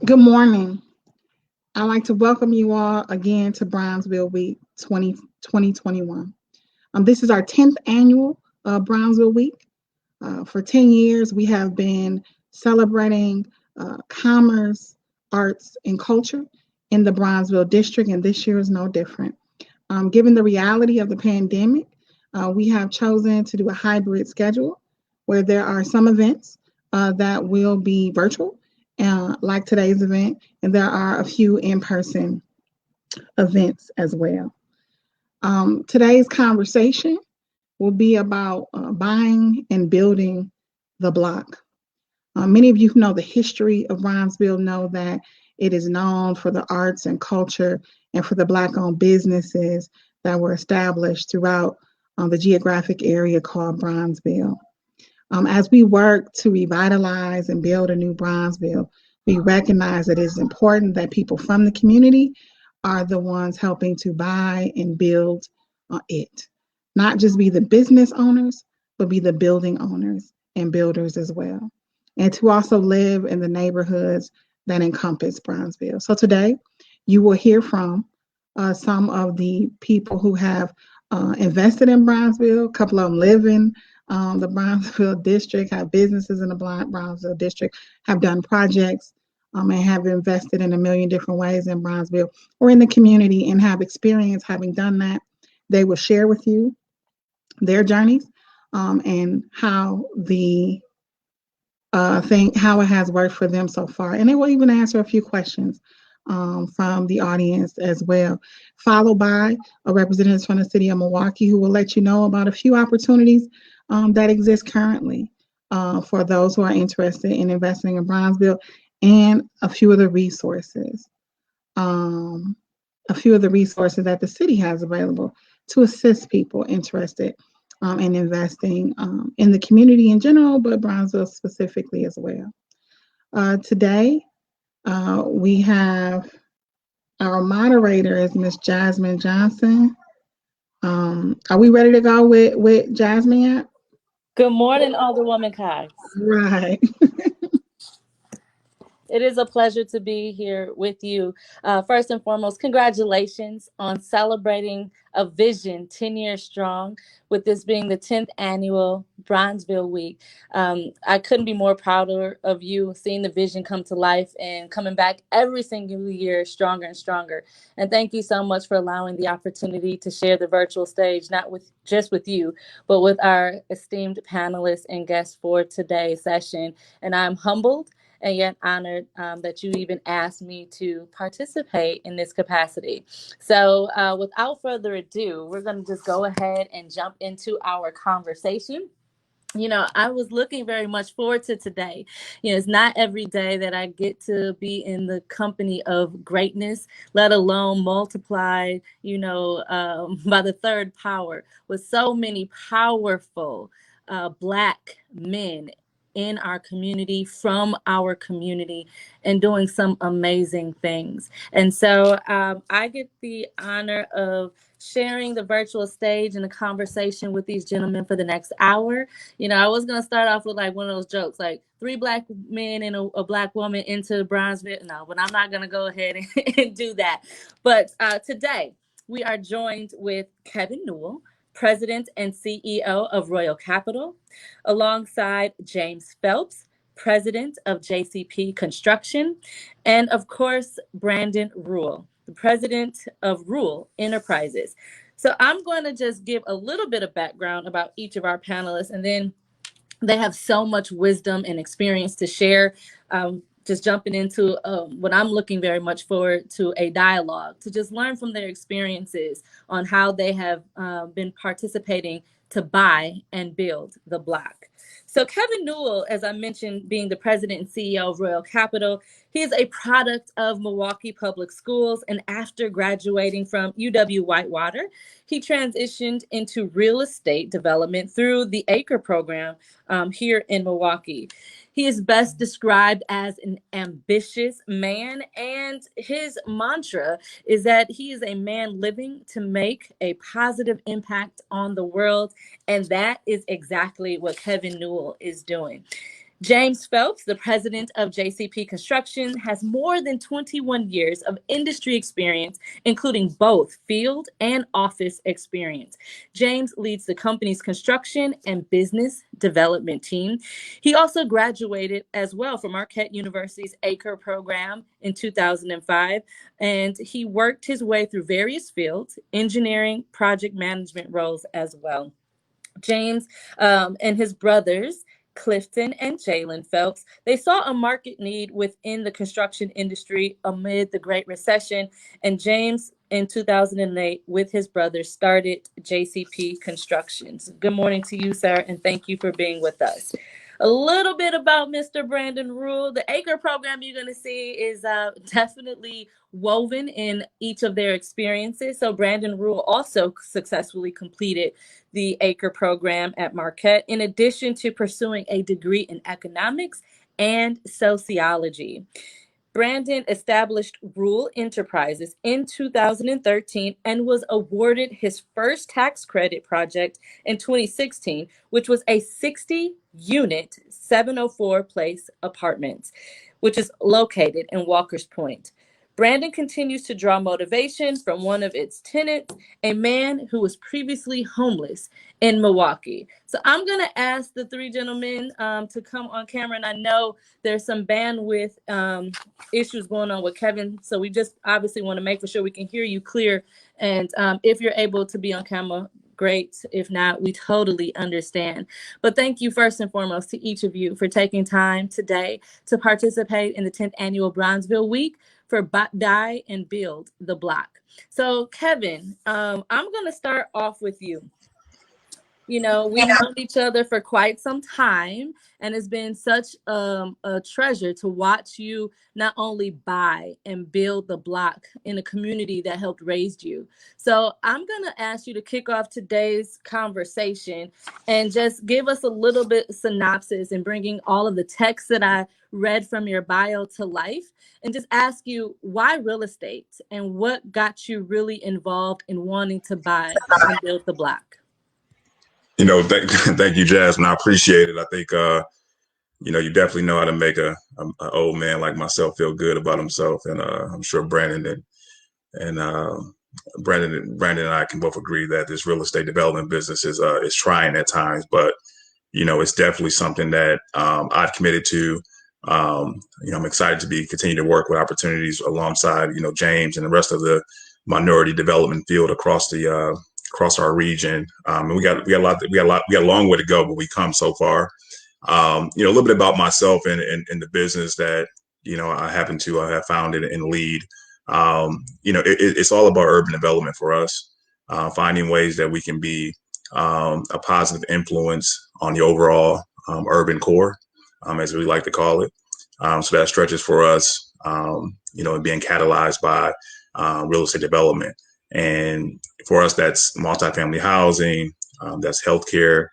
Good morning. I'd like to welcome you all again to Bronzeville Week 2021. This is our 10th annual Bronzeville Week. For 10 years, we have been celebrating commerce, arts, and culture in the Bronzeville district, and this year is no different. Given the reality of the pandemic, we have chosen to do a hybrid schedule where there are some events that will be virtual, like today's event, and there are a few in-person events as well. Today's conversation will be about buying and building the block. Many of you who know the history of Bronzeville know that it is known for the arts and culture and for the Black-owned businesses that were established throughout the geographic area called Bronzeville. As we work to revitalize and build a new Bronzeville, we recognize that it is important that people from the community are the ones helping to buy and build it. Not just be the business owners, but be the building owners and builders as well. And to also live in the neighborhoods that encompass Bronzeville. So today, you will hear from some of the people who have invested in Bronzeville. A couple of them live in the Bronzeville district, have businesses in the Bronzeville district, have done projects and have invested in a million different ways in Bronzeville or in the community and have experience having done that. They will share with you their journeys and how how it has worked for them so far. And they will even answer a few questions from the audience as well, followed by a representative from the city of Milwaukee who will let you know about a few opportunities that exist currently for those who are interested in investing in Bronzeville, and a few of the resources that the city has available to assist people interested in investing in the community in general, but Bronzeville specifically as well. Today, we have our moderator is Miss Jasmine Johnson. Are we ready to go with Jasmine yet? Good morning, Alderwoman Coggs. Right. It is a pleasure to be here with you. First and foremost, congratulations on celebrating a vision 10 years strong, with this being the 10th annual Bronzeville Week. I couldn't be more prouder of you, seeing the vision come to life and coming back every single year stronger and stronger. And thank you so much for allowing the opportunity to share the virtual stage, not just with you, but with our esteemed panelists and guests for today's session. And I'm humbled and yet honored that you even asked me to participate in this capacity. So without further ado, we're going to just go ahead and jump into our conversation. You know, I was looking very much forward to today. You know, it's not every day that I get to be in the company of greatness, let alone multiplied, by the third power, with so many powerful Black men in our community, from our community, and doing some amazing things. And so I get the honor of sharing the virtual stage and the conversation with these gentlemen for the next hour. You know, I was going to start off with like one of those jokes, like 3 Black men and a Black woman into Bronzeville. No, but I'm not going to go ahead and do that. But today we are joined with Kevin Newell, President and CEO of Royal Capital, alongside James Phelps, President of JCP Construction, and of course, Brandon Newell, the President of Newell Enterprises. So I'm going to just give a little bit of background about each of our panelists, and then they have so much wisdom and experience to share. Just jumping into what I'm looking very much forward to, a dialogue, to just learn from their experiences on how they have been participating to buy and build the block. So Kevin Newell, as I mentioned, being the president and CEO of Royal Capital, he is a product of Milwaukee Public Schools, and after graduating from UW-Whitewater, he transitioned into real estate development through the ACRE program here in Milwaukee. He is best described as an ambitious man, and his mantra is that he is a man living to make a positive impact on the world, and that is exactly what Kevin Newell is doing. James Phelps, the president of JCP Construction, has more than 21 years of industry experience, including both field and office experience. James leads the company's construction and business development team. He also graduated as well from Marquette University's ACRE program in 2005, and he worked his way through various fields, engineering, project management roles as well. James and his brothers, Clifton and Jalen Phelps, they saw a market need within the construction industry amid the Great Recession, and James in 2008 with his brothers started JCP Constructions. Good morning to you, sir, and thank you for being with us. A little bit about Mr. Brandon Rule. The ACRE program you're going to see is definitely woven in each of their experiences. So Brandon Rule also successfully completed the ACRE program at Marquette, in addition to pursuing a degree in economics and sociology. Brandon established Rule Enterprises in 2013 and was awarded his first tax credit project in 2016, which was a 60-unit 704 Place apartments, which is located in Walker's Point. Brandon continues to draw motivation from one of its tenants, a man who was previously homeless in Milwaukee. So I'm going to ask the three gentlemen to come on camera, and I know there's some bandwidth issues going on with Kevin, so we just obviously want to make for sure we can hear you clear, and if you're able to be on camera, great. If not, we totally understand. But thank you first and foremost to each of you for taking time today to participate in the 10th annual Bronzeville Week for Die and Build the Block. So Kevin, I'm going to start off with you. You know, we've known each other for quite some time, and it's been such a treasure to watch you not only buy and build the block in a community that helped raise you. So I'm going to ask you to kick off today's conversation and just give us a little bit of synopsis and bringing all of the text that I read from your bio to life, and just ask you why real estate and what got you really involved in wanting to buy and build the block. You know, thank you, Jasmine. I appreciate it. I think, you know, you definitely know how to make an old man like myself feel good about himself. And I'm sure Brandon and I can both agree that this real estate development business is trying at times. But, you know, it's definitely something that I've committed to. You know, I'm excited to continue to work with opportunities alongside, you know, James and the rest of the minority development field across our region. And we got a long way to go, but we come so far. You know, a little bit about myself and the business that, you know, I happen to have founded and lead. You know, it's all about urban development for us, finding ways that we can be a positive influence on the overall urban core, as we like to call it. So that stretches for us, you know, being catalyzed by real estate development. And for us, that's multifamily housing, that's healthcare,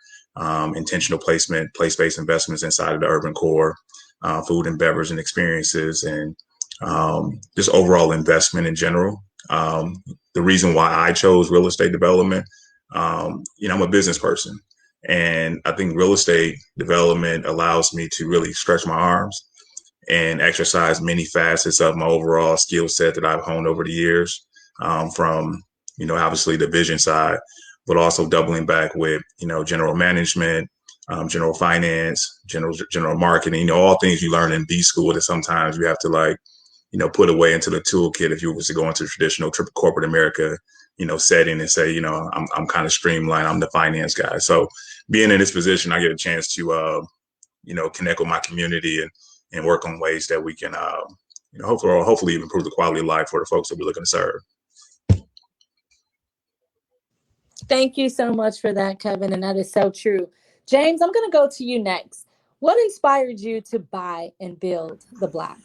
intentional placement, place-based investments inside of the urban core, food and beverage and experiences, and just overall investment in general. The reason why I chose real estate development, you know, I'm a business person, and I think real estate development allows me to really stretch my arms and exercise many facets of my overall skill set that I've honed over the years. From, you know, obviously the vision side, but also doubling back with, you know, general management, general finance, general marketing, you know, all things you learn in B school that sometimes you have to, like, you know, put away into the toolkit if you was to go into traditional corporate America, you know, setting and say, you know, I'm kind of streamlined, I'm the finance guy. So being in this position, I get a chance to, you know, connect with my community and work on ways that we can, you know, hopefully improve the quality of life for the folks that we're looking to serve. Thank you so much for that, Kevin. And that is so true. James, I'm going to go to you next. What inspired you to buy and build the block?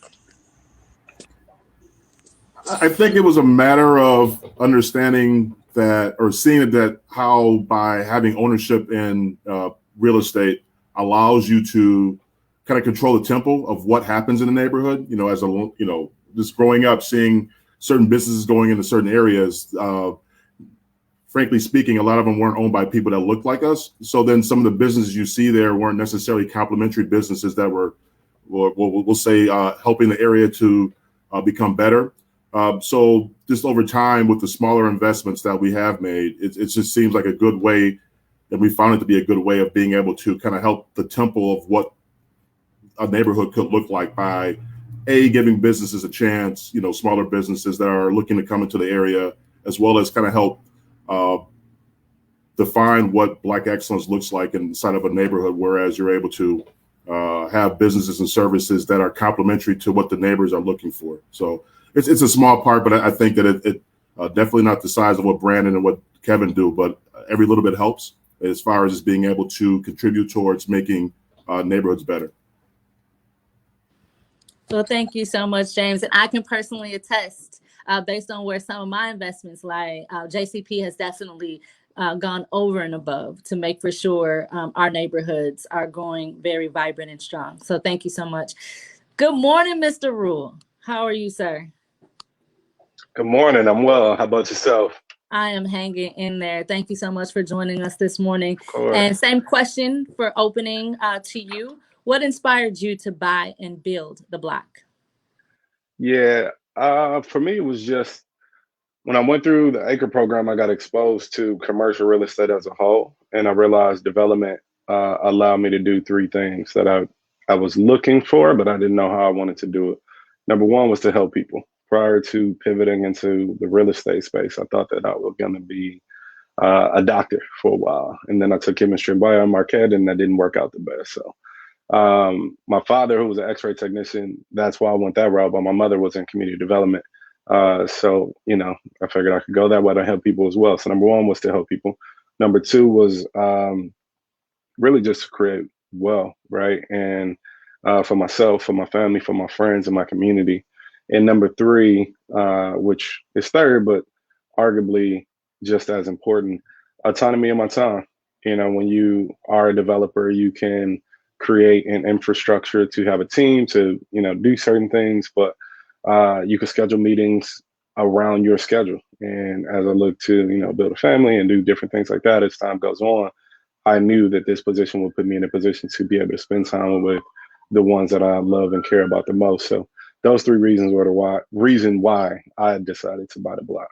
I think it was a matter of understanding that, or seeing that how by having ownership in real estate allows you to kind of control the tempo of what happens in the neighborhood. You know, as a, you know, just growing up, seeing certain businesses going into certain areas, frankly speaking, a lot of them weren't owned by people that looked like us. So then some of the businesses you see there weren't necessarily complementary businesses that were, we'll say, helping the area to become better. So just over time with the smaller investments that we have made, it just seems like a good way, and we found it to be a good way of being able to kind of help the temple of what a neighborhood could look like by giving businesses a chance, smaller businesses that are looking to come into the area, as well as kind of help define what Black excellence looks like inside of a neighborhood, whereas you're able to have businesses and services that are complementary to what the neighbors are looking for. So it's a small part, but I think that it definitely not the size of what Brandon and what Kevin do, but every little bit helps as far as just being able to contribute towards making neighborhoods better. Well, thank you so much, James. And I can personally attest, based on where some of my investments lie, JCP has definitely gone over and above to make for sure our neighborhoods are going very vibrant and strong. So thank you so much. Good morning, Mr. Rule. How are you, sir? Good morning. I'm well. How about yourself? I am hanging in there. Thank you so much for joining us this morning. Of course. And same question for opening to you. What inspired you to buy and build the block? Yeah, for me, it was just when I went through the ACRE program, I got exposed to commercial real estate as a whole. And I realized development allowed me to do three things that I was looking for, but I didn't know how I wanted to do it. Number one was to help people. Prior to pivoting into the real estate space, I thought that I was going to be a doctor for a while. And then I took chemistry and bio in Marquette, and that didn't work out the best. So my father, who was an x-ray technician, that's why I went that route, but my mother was in community development. So, I figured I could go that way to help people as well. So number one was to help people. Number two was really just to create wealth, right? And for myself, for my family, for my friends and my community. And number three, which is third, but arguably just as important, autonomy of my time. When you are a developer, you can create an infrastructure to have a team to, do certain things, but you can schedule meetings around your schedule. And as I look to, build a family and do different things like that, as time goes on, I knew that this position would put me in a position to be able to spend time with the ones that I love and care about the most. So those three reasons were the reason why I decided to buy the block.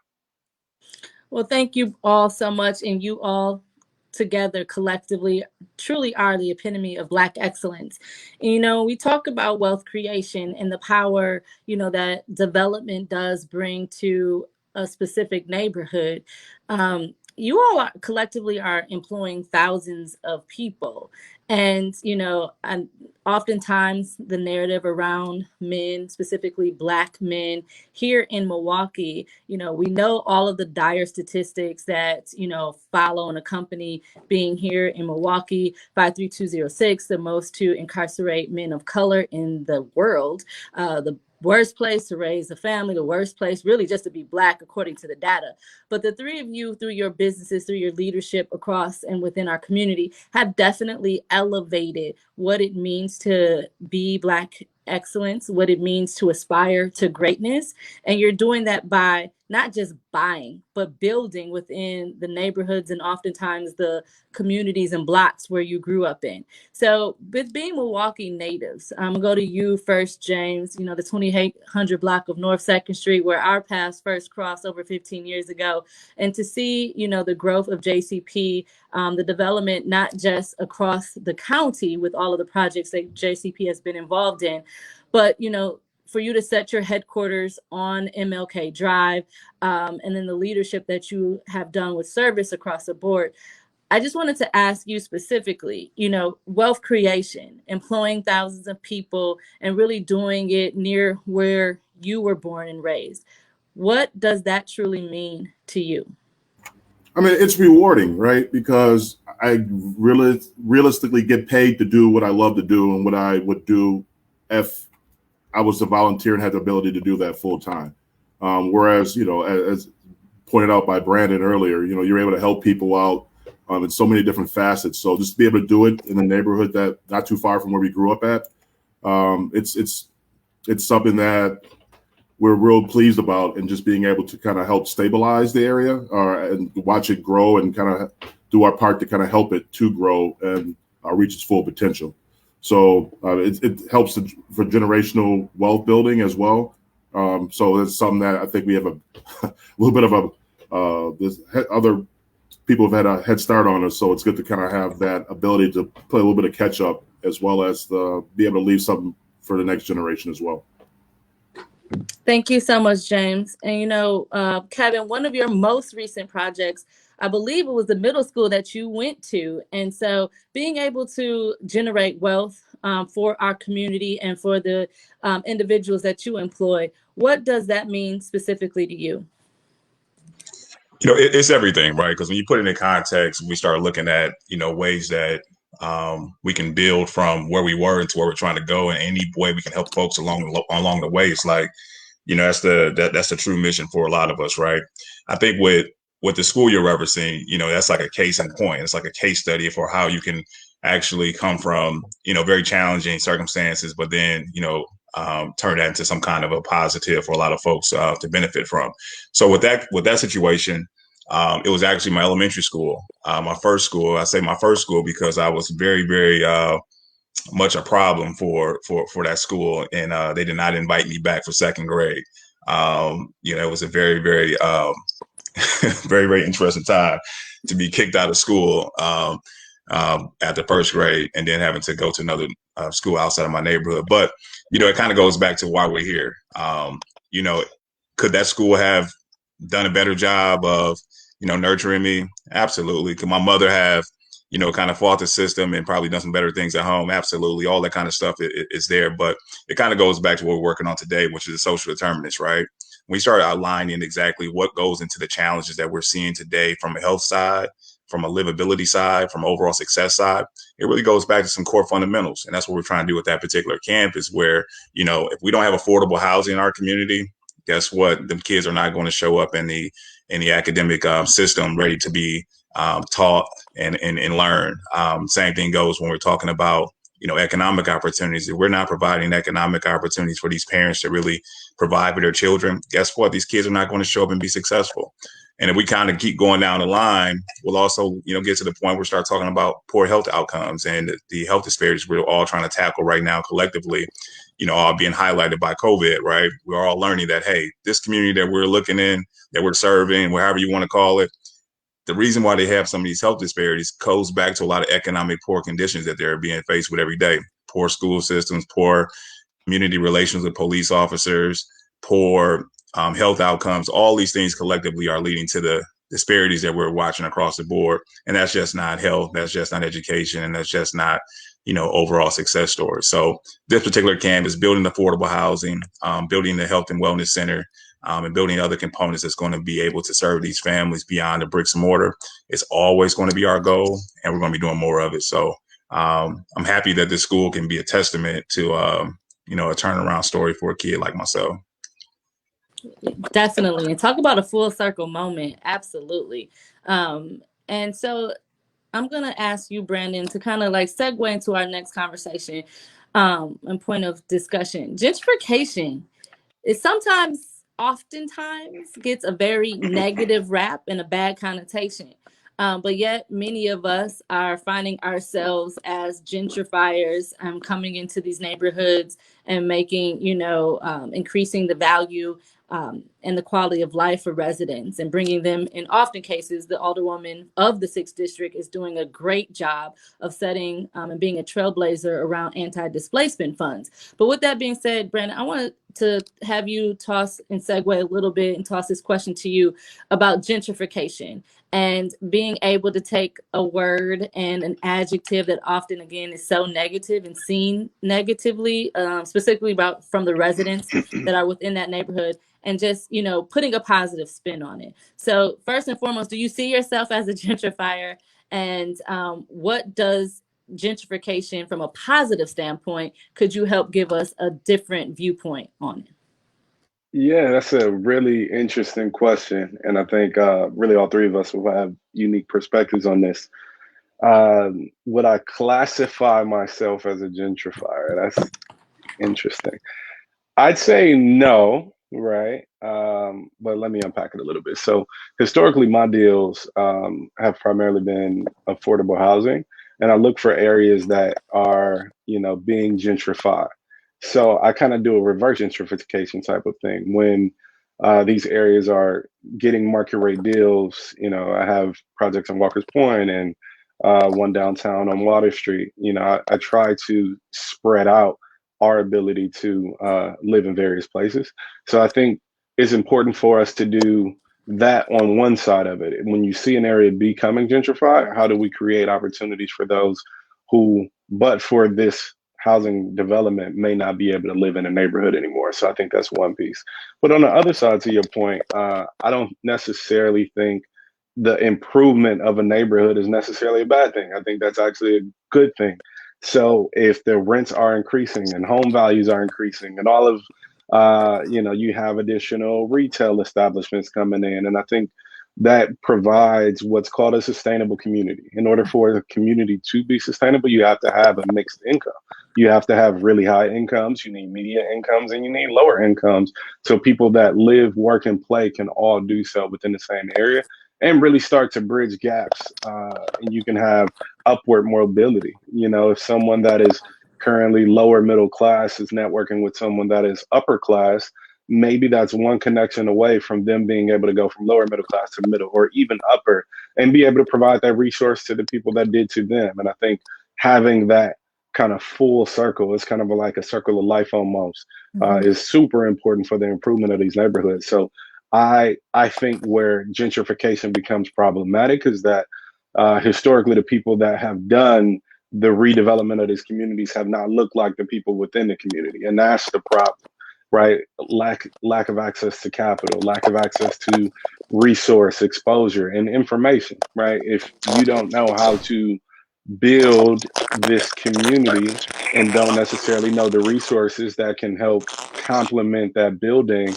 Well, thank you all so much. And you all together collectively truly are the epitome of Black excellence. And, we talk about wealth creation and the power, that development does bring to a specific neighborhood. You all collectively are employing thousands of people. And, and oftentimes the narrative around men, specifically Black men here in Milwaukee, we know all of the dire statistics that, follow and accompany being here in Milwaukee. 53206, the most to incarcerate men of color in the world, the worst place to raise a family, the worst place really just to be Black, according to the data. But the three of you, through your businesses, through your leadership across and within our community, have definitely elevated what it means to be Black excellence, what it means to aspire to greatness. And you're doing that by not just buying, but building within the neighborhoods and oftentimes the communities and blocks where you grew up in. So with being Milwaukee natives, I'm gonna go to you first, James, the 2800 block of North 2nd Street, where our paths first crossed over 15 years ago. And to see, the growth of JCP, the development, not just across the county with all of the projects that JCP has been involved in, but, for you to set your headquarters on MLK Drive, and then the leadership that you have done with service across the board. I just wanted to ask you specifically, wealth creation, employing thousands of people and really doing it near where you were born and raised. What does that truly mean to you? I mean, it's rewarding, right? Because I really realistically get paid to do what I love to do and what I would do if I was a volunteer and had the ability to do that full time. Whereas, as pointed out by Brandon earlier, you're able to help people out in so many different facets. So just to be able to do it in a neighborhood that not too far from where we grew up at, it's something that we're real pleased about, and just being able to kind of help stabilize the area and watch it grow and kind of do our part to kind of help it to grow and reach its full potential. So it helps for generational wealth building as well. So it's something that I think we have a little bit of this other people have had a head start on us. So it's good to kind of have that ability to play a little bit of catch up, as well as be able to leave something for the next generation as well. Thank you so much, James. And Kevin, one of your most recent projects, I believe it was the middle school that you went to. And so being able to generate wealth for our community and for the individuals that you employ, what does that mean specifically to you? It's everything, right? Because when you put it in context, we start looking at, ways that we can build from where we were into where we're trying to go, and any way we can help folks along the way. It's like, that's the true mission for a lot of us, right? I think with the school you're referencing, that's like a case in point. It's like a case study for how you can actually come from, very challenging circumstances, but then, turn that into some kind of a positive for a lot of folks to benefit from. So with that situation, it was actually my elementary school, my first school. I say my first school because I was very, very much a problem for that school, and they did not invite me back for second grade. It was a very, very, very, very interesting time to be kicked out of school after first grade, and then having to go to another school outside of my neighborhood. But it kind of goes back to why we're here. Could that school have done a better job of nurturing me? Absolutely. Could my mother have kind of fought the system and probably done some better things at home? Absolutely. All that kind of stuff is there. But it kind of goes back to what we're working on today, which is the social determinants, right? We start outlining exactly what goes into the challenges that we're seeing today from a health side, from a livability side, from overall success side. It really goes back to some core fundamentals. And that's what we're trying to do with that particular campus, where, if we don't have affordable housing in our community, guess what? The kids are not going to show up in the academic system ready to be taught and learn. Same thing goes when we're talking about, economic opportunities. If we're not providing economic opportunities for these parents to really provide for their children, guess what? These kids are not going to show up and be successful. And if we kind of keep going down the line, we'll also, get to the point where we start talking about poor health outcomes and the health disparities we're all trying to tackle right now collectively, all being highlighted by COVID, right? We're all learning that, hey, this community that we're looking in, that we're serving, whatever you want to call it, the reason why they have some of these health disparities goes back to a lot of economic poor conditions that they're being faced with every day. Poor school systems, poor community relations with police officers, poor health outcomes. All these things collectively are leading to the disparities that we're watching across the board. And that's just not health. That's just not education. And that's just not, overall success stories. So this particular campus, building affordable housing, building the health and wellness center, and building other components that's going to be able to serve these families beyond the bricks and mortar, is always going to be our goal, and we're going to be doing more of it. So I'm happy that this school can be a testament to, a turnaround story for a kid like myself. Definitely. And talk about a full circle moment. Absolutely. And so I'm going to ask you, Brandon, to kind of like segue into our next conversation and point of discussion. Gentrification is oftentimes gets a very negative rap and a bad connotation. But yet many of us are finding ourselves as gentrifiers, coming into these neighborhoods and making, increasing the value and the quality of life for residents and bringing them, in often cases, the Alderwoman of the 6th District is doing a great job of setting and being a trailblazer around anti-displacement funds. But with that being said, Brandon, I wanted to have you toss and segue a little bit and toss this question to you about gentrification and being able to take a word and an adjective that often, again, is so negative and seen negatively, specifically from the residents that are within that neighborhood, and just, putting a positive spin on it. So first and foremost, do you see yourself as a gentrifier? And what does gentrification from a positive standpoint, could you help give us a different viewpoint on it? Yeah, that's a really interesting question. And I think really all three of us will have unique perspectives on this. Would I classify myself as a gentrifier? That's interesting. I'd say no, right? But let me unpack it a little bit. So historically, my deals have primarily been affordable housing, and I look for areas that are, being gentrified. So I kind of do a reverse gentrification type of thing when these areas are getting market rate deals. I have projects in Walker's Point and one downtown on Water Street. I try to spread out our ability to live in various places. So I think it's important for us to do that on one side of it. When you see an area becoming gentrified, how do we create opportunities for those who, but for this housing development, may not be able to live in a neighborhood anymore? So I think that's one piece. But on the other side, to your point, I don't necessarily think the improvement of a neighborhood is necessarily a bad thing. I think that's actually a good thing. So if the rents are increasing and home values are increasing and all of, you have additional retail establishments coming in, and I think that provides what's called a sustainable community. In order for the community to be sustainable, you have to have a mixed income. You have to have really high incomes, you need median incomes, and you need lower incomes. So people that live, work, and play can all do so within the same area and really start to bridge gaps. And you can have upward mobility. If someone that is currently lower middle class is networking with someone that is upper class, maybe that's one connection away from them being able to go from lower middle class to middle or even upper and be able to provide that resource to the people that did to them. And I think having that kind of full circle, it's kind of like a circle of life almost, is super important for the improvement of these neighborhoods. So I think where gentrification becomes problematic is that historically the people that have done the redevelopment of these communities have not looked like the people within the community, and that's the problem, right? Lack of access to capital, lack of access to resource exposure and information, right? If you don't know how to build this community and don't necessarily know the resources that can help complement that building,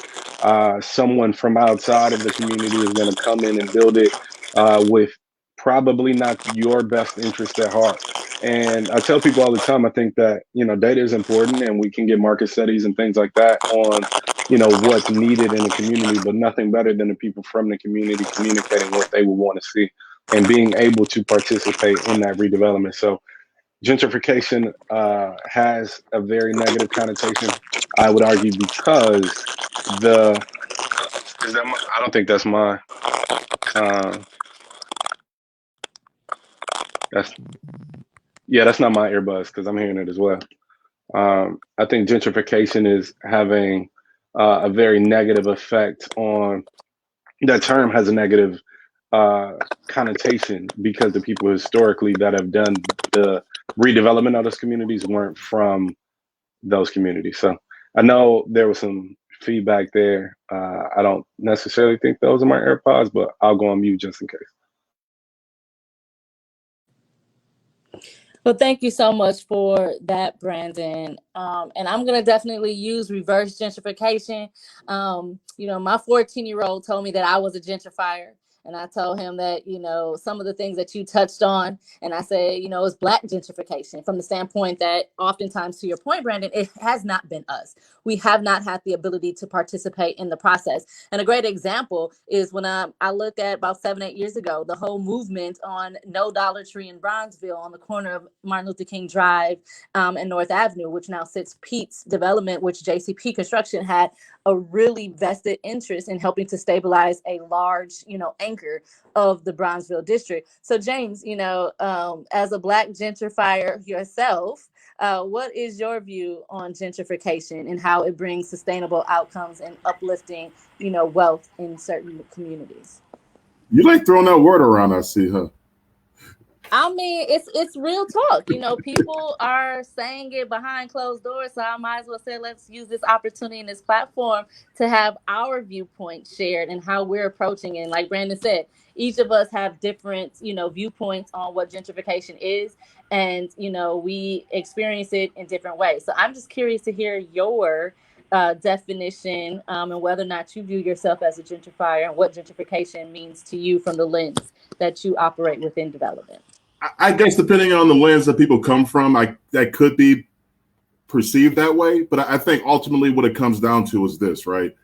someone from outside of the community is going to come in and build it with probably not your best interest at heart. And I tell people all the time, I think that, data is important and we can get market studies and things like that on, what's needed in the community, but nothing better than the people from the community communicating what they would want to see and being able to participate in that redevelopment. So gentrification has a very negative connotation, I would argue, because I don't think that's my, that's not my earbuds because I'm hearing it as well. I think gentrification is having a very negative effect on, that term has a negative connotation because the people historically that have done the redevelopment of those communities weren't from those communities. So I know there was some feedback there. I don't necessarily think those are my AirPods, but I'll go on mute just in case. Well, thank you so much for that, Brandon. And I'm going to definitely use reverse gentrification. My 14-year-old told me that I was a gentrifier. And I told him that, some of the things that you touched on, and I said, it's Black gentrification from the standpoint that oftentimes, to your point, Brandon, it has not been us. We have not had the ability to participate in the process. And a great example is when I look at about 7-8 years ago, the whole movement on No Dollar Tree in Bronzeville on the corner of Martin Luther King Drive and North Avenue, which now sits Pete's development, which JCP Construction had a really vested interest in helping to stabilize a large, anchor of the Bronzeville district. So James, as a Black gentrifier yourself, what is your view on gentrification and how it brings sustainable outcomes and uplifting, wealth in certain communities? You like throwing that word around, I see, huh? I mean, it's real talk. People are saying it behind closed doors. So I might as well say, let's use this opportunity and this platform to have our viewpoint shared and how we're approaching it. And like Brandon said, each of us have different, viewpoints on what gentrification is. And, we experience it in different ways. So I'm just curious to hear your definition and whether or not you view yourself as a gentrifier and what gentrification means to you from the lens that you operate within development. I guess depending on the lens that people come from, that could be perceived that way. But I think ultimately what it comes down to is this, right?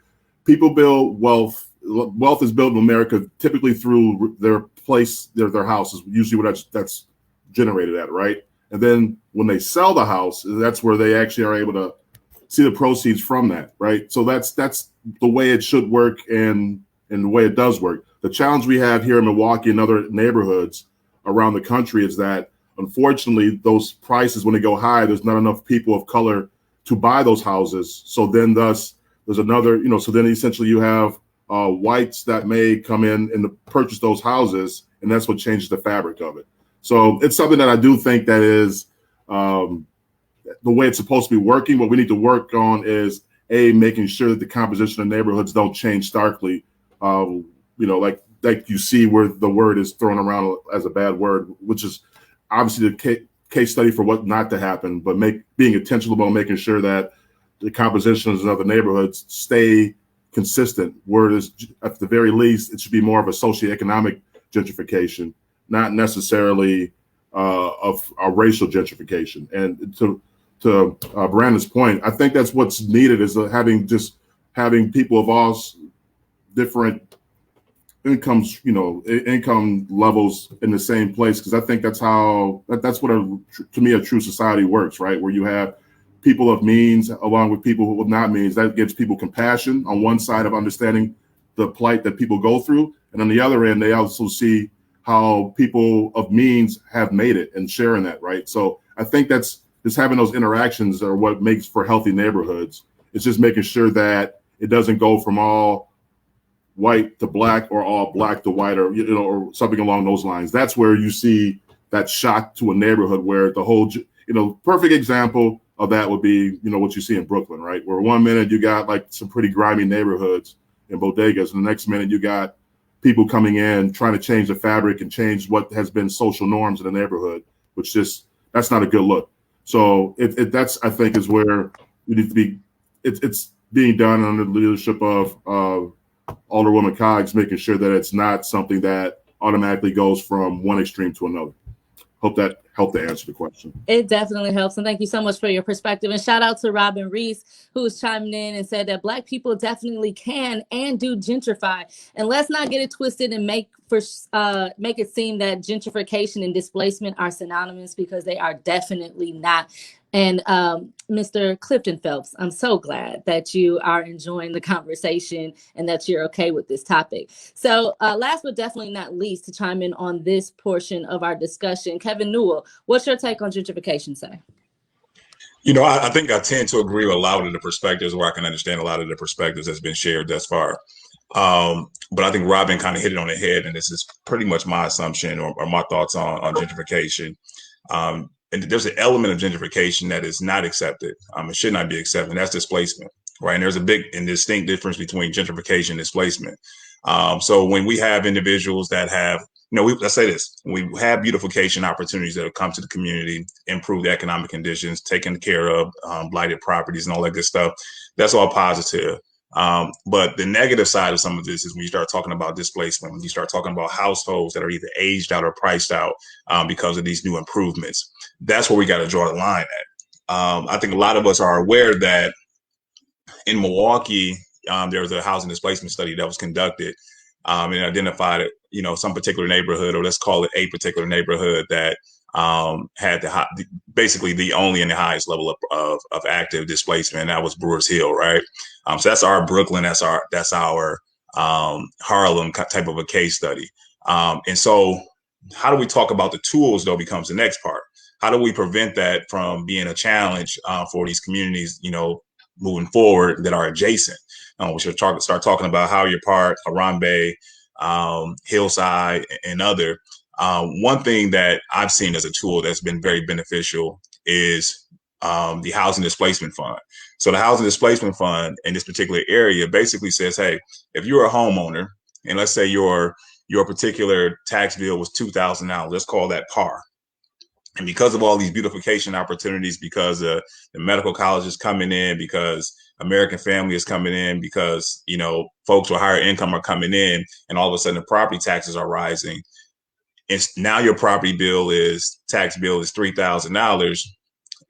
people build wealth. Wealth is built in America typically through their place, their house is usually what that's generated at, right? And then when they sell the house, that's where they actually are able to see the proceeds from that, right? So that's the way it should work and the way it does work. The challenge we have here in Milwaukee and other neighborhoods around the country is that, unfortunately, those prices, when they go high, there's not enough people of color to buy those houses. So then thus there's another, so then essentially you have whites that may come in and purchase those houses, and that's what changes the fabric of it. So it's something that I do think that is the way it's supposed to be working. What we need to work on is making sure that the composition of neighborhoods don't change starkly. Like you see where the word is thrown around as a bad word, which is obviously the case study for what not to happen, but being intentional about making sure that the compositions of the neighborhoods stay consistent. Where it is, at the very least, it should be more of a socioeconomic gentrification, not necessarily of a racial gentrification. And to Brandon's point, I think that's what's needed is having people of all different incomes, income levels in the same place, because I think that's what to me a true society works, right? Where you have people of means along with people who have not means. That gives people compassion on one side of understanding the plight that people go through, and on the other end, they also see how people of means have made it and sharing that, right? So I think that's just having those interactions are what makes for healthy neighborhoods. It's just making sure that it doesn't go from all white to black or all black to white or something along those lines. That's where you see that shock to a neighborhood where the whole, perfect example of that would be, what you see in Brooklyn, right? Where one minute you got like some pretty grimy neighborhoods and bodegas, and the next minute you got people coming in trying to change the fabric and change what has been social norms in the neighborhood, which that's not a good look. So that's, I think, is where we need to be. It's being done under the leadership of Alderwoman Coggs, making sure that it's not something that automatically goes from one extreme to another. Hope that helped to answer the question. It definitely helps. And thank you so much for your perspective. And shout out to Robin Reese, who's chiming in and said that Black people definitely can and do gentrify. And let's not get it twisted and make it seem that gentrification and displacement are synonymous, because they are definitely not. And Mr. Clifton Phelps, I'm so glad that you are enjoying the conversation and that you're okay with this topic. So last but definitely not least, to chime in on this portion of our discussion, Kevin Newell, what's your take on gentrification, say? I think I tend to agree with a lot of the perspectives, where I can understand a lot of the perspectives that's been shared thus far. But I think Robin kind of hit it on the head, and this is pretty much my assumption or my thoughts on gentrification. And there's an element of gentrification that is not accepted. It should not be accepted. And that's displacement, right? And there's a big and distinct difference between gentrification and displacement. So when we have individuals that have, let's say this, we have beautification opportunities that have come to the community, improved economic conditions, taken care of blighted properties and all that good stuff. That's all positive. But the negative side of some of this is when you start talking about displacement, when you start talking about households that are either aged out or priced out because of these new improvements. That's where we got to draw the line at. I think a lot of us are aware that in Milwaukee, there was a housing displacement study that was conducted and identified, some particular neighborhood, or let's call it a particular neighborhood that had basically the only and the highest level of active displacement. And that was Brewers Hill, right? So that's our Brooklyn, that's our Harlem type of a case study. And so how do we talk about the tools, though, becomes the next part. How do we prevent that from being a challenge for these communities, moving forward that are adjacent? We should start talking about Howard Park, Harambe, Hillside, and other. One thing that I've seen as a tool that's been very beneficial is the Housing Displacement Fund. So the Housing Displacement Fund in this particular area basically says, hey, if you're a homeowner, and let's say your particular tax bill was $2,000, let's call that par. And because of all these beautification opportunities, because the medical college is coming in, because American Family is coming in, because, folks with higher income are coming in, and all of a sudden the property taxes are rising. And now your property tax bill is $3,000.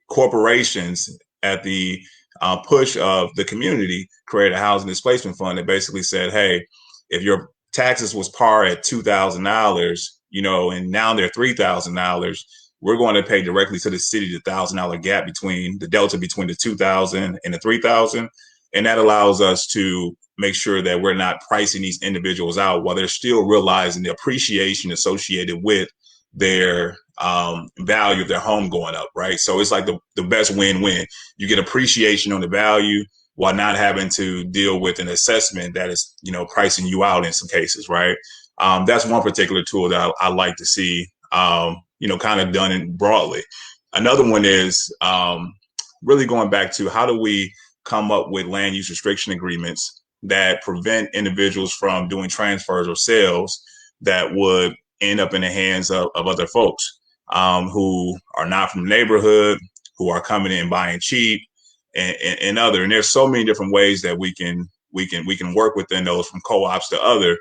Corporations at the push of the community created a housing displacement fund that basically said, hey, if your taxes was par at $2,000, and now they're $3,000, we're going to pay directly to the city the $1,000 gap between the delta between the 2,000 and the 3,000. And that allows us to make sure that we're not pricing these individuals out while they're still realizing the appreciation associated with their value of their home going up, right? So it's like the best win-win. You get appreciation on the value while not having to deal with an assessment that is, pricing you out in some cases, right? That's one particular tool that I like to see, kind of done in broadly. Another one is really going back to how do we come up with land use restriction agreements that prevent individuals from doing transfers or sales that would end up in the hands of other folks who are not from the neighborhood, who are coming in buying cheap and other. And there's so many different ways that we can work within those, from co-ops to other.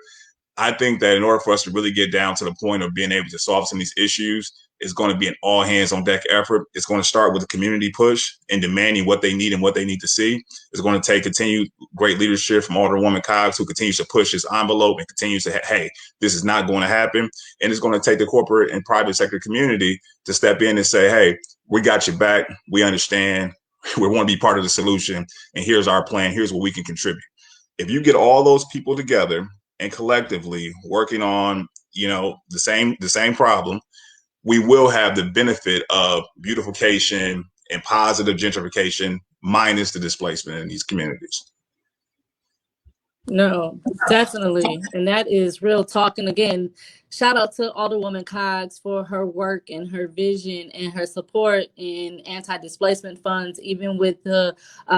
I think that in order for us to really get down to the point of being able to solve some of these issues, it's going to be an all hands on deck effort. It's going to start with a community push and demanding what they need and what they need to see. It's going to take continued great leadership from Alderwoman Coggs, who continues to push this envelope and continues to, hey, this is not going to happen. And it's going to take the corporate and private sector community to step in and say, hey, we got your back. We understand. We want to be part of the solution. And here's our plan. Here's what we can contribute. If you get all those people together and collectively working on, the same problem, we will have the benefit of beautification and positive gentrification minus the displacement in these communities. No, definitely. And that is real talk. And again, shout out to Alderwoman Coggs for her work and her vision and her support in anti-displacement funds, even with the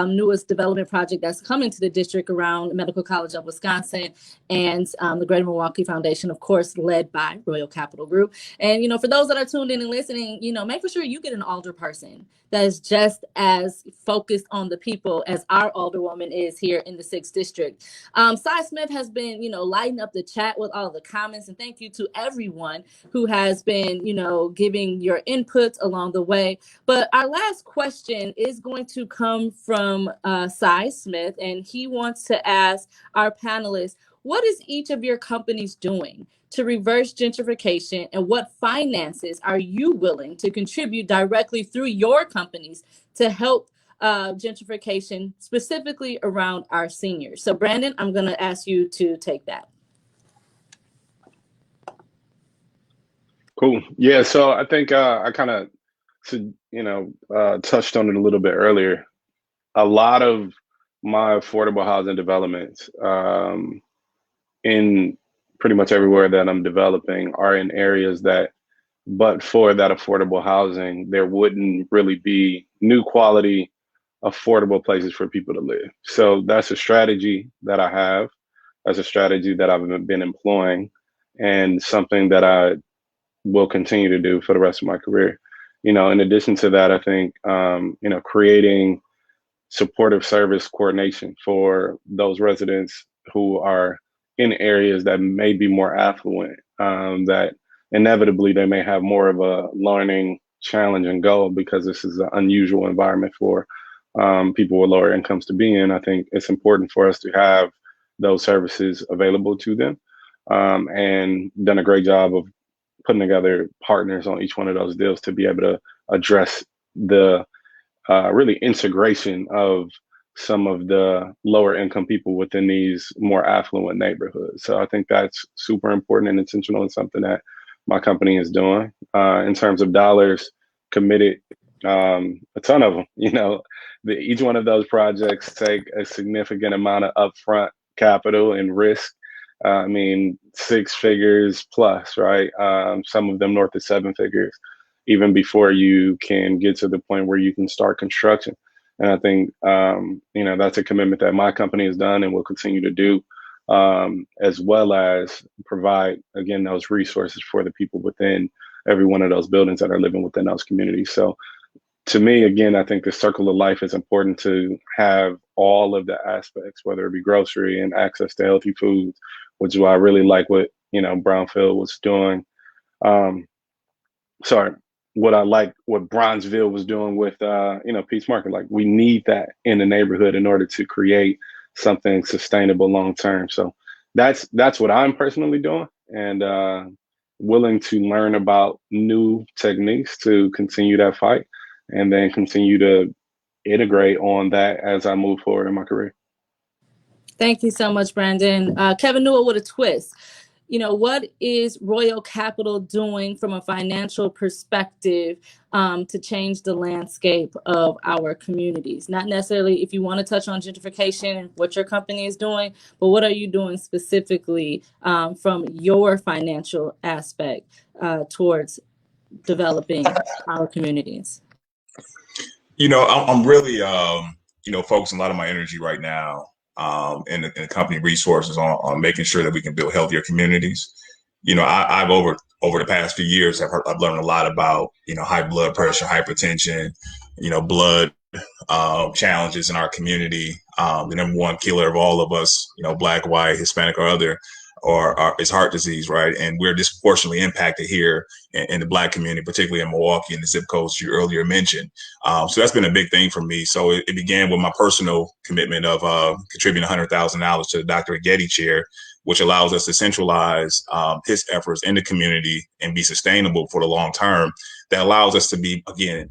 newest development project that's coming to the district around Medical College of Wisconsin and the Greater Milwaukee Foundation, of course, led by Royal Capital Group. And, for those that are tuned in and listening, make sure you get an alder person that is just as focused on the people as our Alderwoman is here in the 6th District. Cy Smith has been, lighting up the chat with all the comments, and thank you to everyone who has been, giving your inputs along the way. But our last question is going to come from Cy Smith, and he wants to ask our panelists, what is each of your companies doing to reverse gentrification, and what finances are you willing to contribute directly through your companies to help gentrification, specifically around our seniors? So Brandon, I'm going to ask you to take that. Cool. Yeah. So I think I kind of, touched on it a little bit earlier. A lot of my affordable housing developments in pretty much everywhere that I'm developing are in areas that, but for that affordable housing, there wouldn't really be new quality, affordable places for people to live. So that's a strategy that I have. That's a strategy that I've been employing, and something that I will continue to do for the rest of my career. In addition to that, I think, creating supportive service coordination for those residents who are in areas that may be more affluent, that inevitably they may have more of a learning challenge and goal because this is an unusual environment for people with lower incomes to be in. I think it's important for us to have those services available to them, and done a great job of putting together partners on each one of those deals to be able to address the really integration of some of the lower income people within these more affluent neighborhoods. So I think that's super important and intentional, and something that my company is doing. In terms of dollars committed, a ton of them. Each one of those projects take a significant amount of upfront capital and risk. 6 figures plus, right? Some of them north of 7 figures, even before you can get to the point where you can start construction. And I think, that's a commitment that my company has done and will continue to do, as well as provide, again, those resources for the people within every one of those buildings that are living within those communities. So to me, again, I think the circle of life is important to have all of the aspects, whether it be grocery and access to healthy foods, which is why I really like what, Brownfield was doing. what I like what Bronzeville was doing with Pete's Market. Like, we need that in the neighborhood in order to create something sustainable long term. So that's what I'm personally doing, and willing to learn about new techniques to continue that fight, and then continue to integrate on that as I move forward in my career. Thank you so much, Brandon. Kevin Newell with a twist. What is Royal Capital doing from a financial perspective to change the landscape of our communities? Not necessarily if you want to touch on gentrification and what your company is doing, but what are you doing specifically from your financial aspect towards developing our communities? I'm really, focusing a lot of my energy right now in the company resources on making sure that we can build healthier communities. I've over the past few years, I've learned a lot about, high blood pressure, hypertension, blood challenges in our community. The number one killer of all of us, Black, white, Hispanic, or other, is heart disease, right? And we're disproportionately impacted here in the Black community, particularly in Milwaukee and the zip codes you earlier mentioned. So that's been a big thing for me. So it began with my personal commitment of contributing $100,000 to the Dr. Getty chair, which allows us to centralize his efforts in the community and be sustainable for the long term. That allows us to be, again,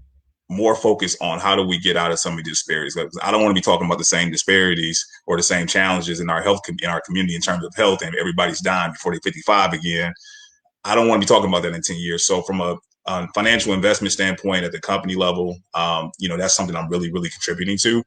more focused on how do we get out of some of the disparities. I don't want to be talking about the same disparities or the same challenges in our community in terms of health, and everybody's dying before they're 55 again. I don't want to be talking about that in 10 years. So from a financial investment standpoint at the company level, that's something I'm really, really contributing to.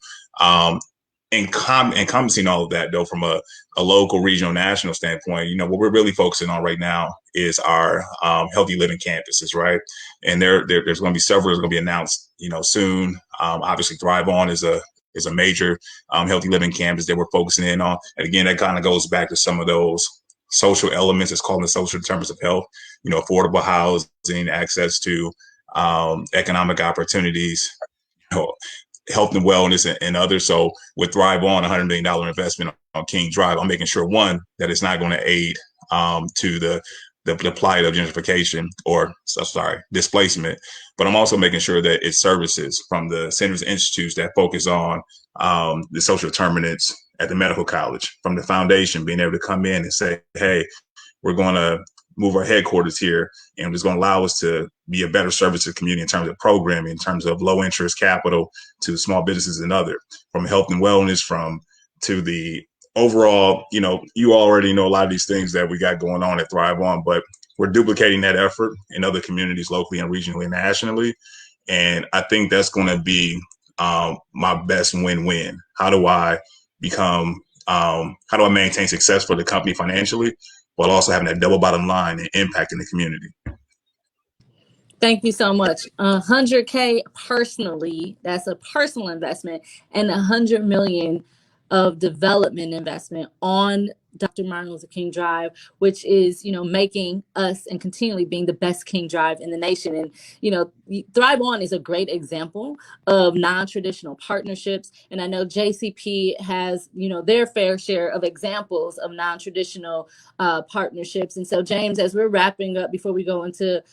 Encompassing all of that, though, from a local, regional, national standpoint, what we're really focusing on right now is our healthy living campuses, right? And there's going to be several that's going to be announced, soon. Obviously, Thrive On is a major healthy living campus that we're focusing in on. And again, that kind of goes back to some of those social elements. It's called the social determinants of health, affordable housing, access to economic opportunities, health and wellness, and others. So with Thrive On, $100 million investment on King Drive, I'm making sure, one, that it's not going to aid to the plight of gentrification displacement, but I'm also making sure that it services from the centers and institutes that focus on the social determinants at the medical college, from the foundation being able to come in and say, hey, we're going to move our headquarters here, and it's going to allow us to be a better service to the community in terms of programming, in terms of low interest capital to small businesses and other, from health and wellness, to the overall, you already know a lot of these things that we got going on at Thrive On, but we're duplicating that effort in other communities locally and regionally and nationally. And I think that's going to be my best win-win. How do I maintain success for the company financially, while also having that double bottom line and impact in the community? Thank you so much. 100K personally, that's a personal investment, and 100 million of development investment on Dr. Martin Luther King Drive, which is, making us and continually being the best King Drive in the nation. And, Thrive On is a great example of non-traditional partnerships. And I know JCP has, their fair share of examples of non-traditional partnerships. And so, James, as we're wrapping up, before we go into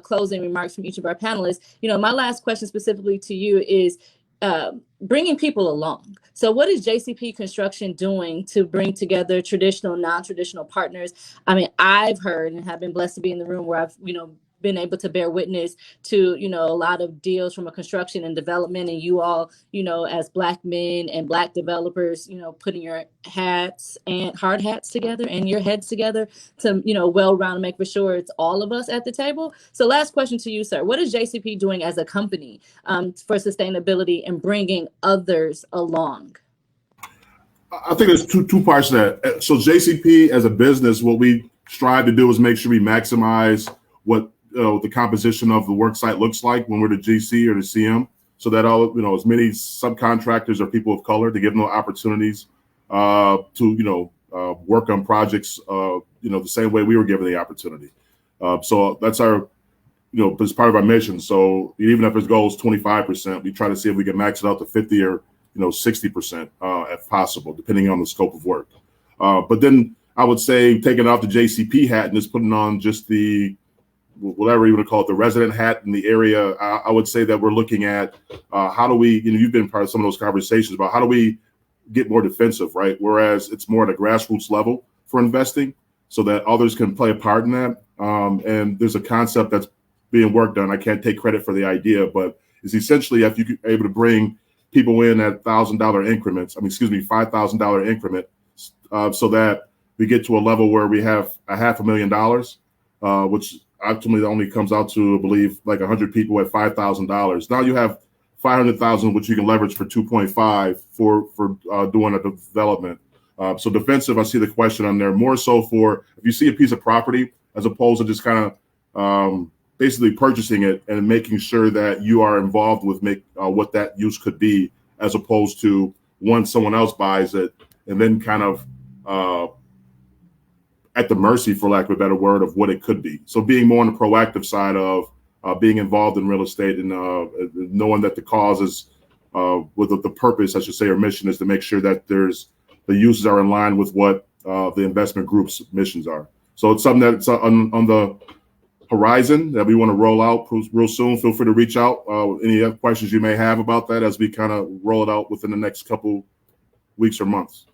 closing remarks from each of our panelists, my last question specifically to you is, bringing people along. So what is JCP Construction doing to bring together traditional, non-traditional partners? I mean, I've heard and have been blessed to be in the room where I've, been able to bear witness to, a lot of deals from a construction and development, and you all, as Black men and Black developers, putting your hats and hard hats together and your heads together to, well-round, make for sure it's all of us at the table. So last question to you, sir. What is JCP doing as a company for sustainability and bringing others along? I think there's two parts to that. So JCP as a business, what we strive to do is make sure we maximize what the composition of the work site looks like when we're the GC or the CM, so that all as many subcontractors or people of color, to give them opportunities to work on projects the same way we were given the opportunity. So that's our it's part of our mission. So even if his goal is 25%, we try to see if we can max it out to 50 or 60% if possible, depending on the scope of work. But then I would say taking off the JCP hat and just putting on just the whatever you want to call it, the resident hat in the area, I would say that we're looking at how do we, you've been part of some of those conversations about how do we get more defensive, right? Whereas it's more at a grassroots level for investing so that others can play a part in that. And there's a concept that's being worked on. I can't take credit for the idea, but it's essentially if you're able to bring people in at $1,000 increments, $5,000 increment, so that we get to a level where we have $500,000, which ultimately only comes out to, I believe, like 100 people at $5,000. Now you have 500,000, which you can leverage for 2.5 for doing a development. So defensive, I see the question on there more so for if you see a piece of property as opposed to just kind of basically purchasing it and making sure that you are involved with what that use could be, as opposed to once someone else buys it and then kind of at the mercy, for lack of a better word, of what it could be. So being more on the proactive side of being involved in real estate and knowing that the cause is with the purpose, I should say, or mission is to make sure that the uses are in line with what the investment group's missions are. So it's something that's on the horizon that we want to roll out real soon. Feel free to reach out. Any other questions you may have about that as we kind of roll it out within the next couple weeks or months.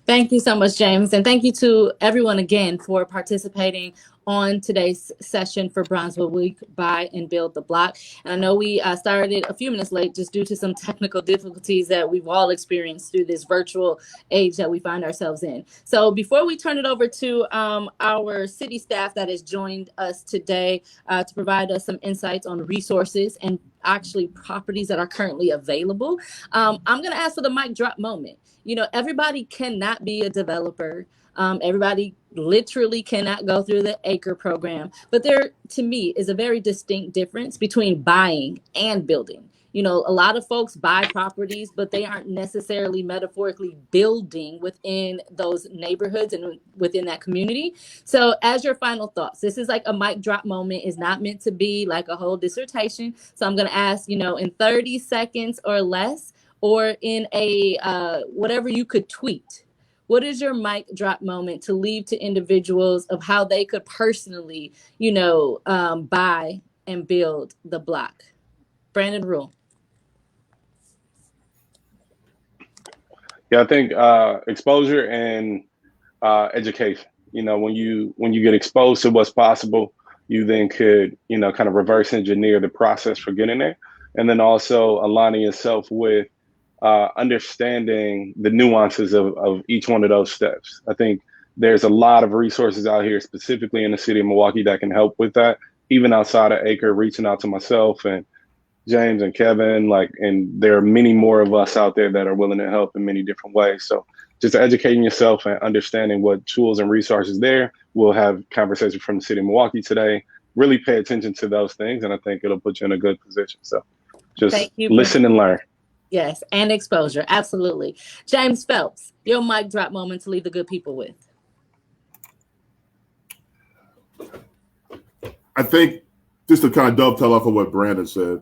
Thank you so much, James. And thank you to everyone again for participating on today's session for Bronzeville Week, Buy and Build the Block. And I know we started a few minutes late just due to some technical difficulties that we've all experienced through this virtual age that we find ourselves in. So before we turn it over to our city staff that has joined us today to provide us some insights on resources and actually properties that are currently available, I'm going to ask for the mic drop moment. Everybody cannot be a developer. Everybody literally cannot go through the ACRE program. But there, to me, is a very distinct difference between buying and building. A lot of folks buy properties, but they aren't necessarily metaphorically building within those neighborhoods and within that community. So as your final thoughts, this is like a mic drop moment. It's not meant to be like a whole dissertation. So I'm going to ask, in 30 seconds or less, or in a whatever you could tweet, what is your mic drop moment to leave to individuals of how they could personally, buy and build the block? Brandon Rule. Yeah, I think exposure and education. When you get exposed to what's possible, you then could, kind of reverse engineer the process for getting there. And then also aligning yourself with understanding the nuances of each one of those steps. I think there's a lot of resources out here, specifically in the city of Milwaukee, that can help with that. Even outside of ACRE, reaching out to myself and James and Kevin, and there are many more of us out there that are willing to help in many different ways. So just educating yourself and understanding what tools and resources there. We'll have conversations from the city of Milwaukee today. Really pay attention to those things, and I think it'll put you in a good position. So just listen and learn. Yes, and exposure. Absolutely. James Phelps, your mic drop moment to leave the good people with. I think just to kind of dovetail off of what Brandon said,